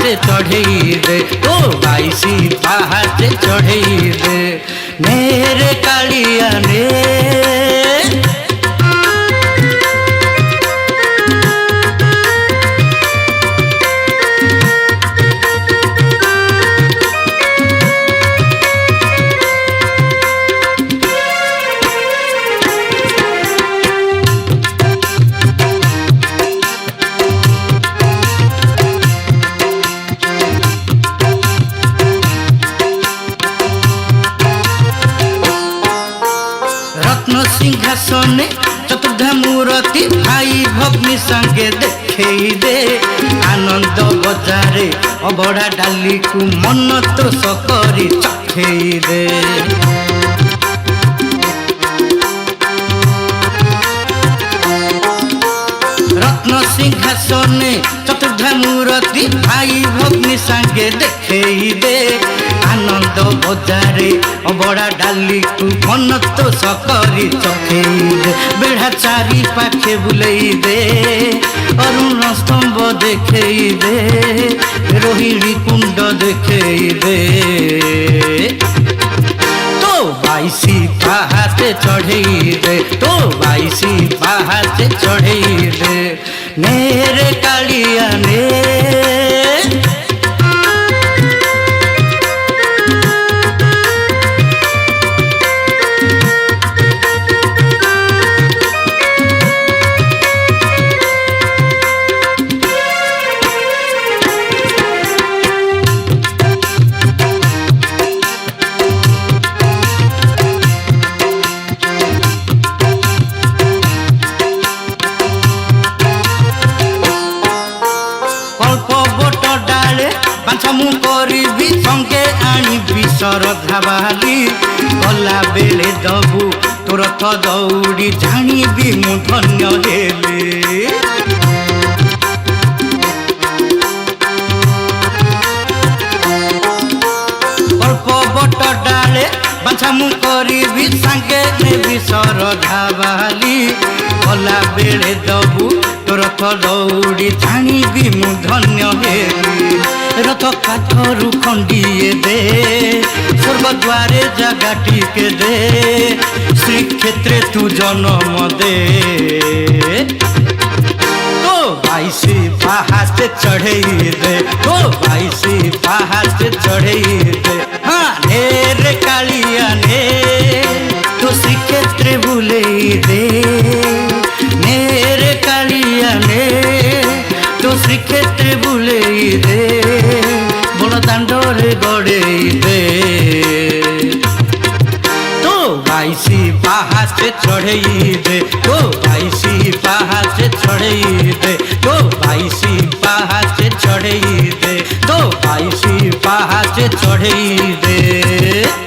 पहाचे चढ़ई दे तो बाईसी पहाचे चढ़ई दे मेरे कालिया ने सिंहासने चतुर्धा मूर्ति भाई भग्नी संगे देखे दे आनंद बजारे अबड़ा डाली को मन तो सकरी चखे दे रत्न सिंहासने चतुर्धा मूर्ति भाई भग्नी संगे देखे दे आनंद बजारे अबड़ा डाली को मन तो सकरी चखे दे बेढ़ा चारी पाखे बुलई दे अरुण स्तंभ देखे दे रोहिणी कुंड देखे दे तो बाईसी पहाचे चढ़ई दे तो बाईसी पहाचे चढ़ई दे मेरे कालिया ने मु करी संगे आनी श्रद्धा बाली गला बेले दबू तुरथ दौड़ी जानी मु धन्य हेले अल्प बट डाले बाछा मु करी संगे नेबी श्रद्धा बाली गला बेले दबू तुरथ दौड़ी जानी मु धन्य हेली रथ काठरू खंडिए दे स्वर्गद्वारे जगह टिके दे श्रीक्षेत्रे तू जन्म दे तो बाईसी पहाचे चढ़ई दे तो बाईसी पहाचे चढ़ई दे हाँ रे कालिया ने तो श्रीक्षेत्रे बुलई दे मेरे कालिया ने तो श्रीक्षेत्रे बुलई दे दांडोरे गड़े दे तो बाईसी पहाचे चढ़ई दे तो बाईसी पहाचे चढ़ई दे तो बाईसी पहाचे चढ़ई दे तो बाईसी पहाचे चढ़ई दे।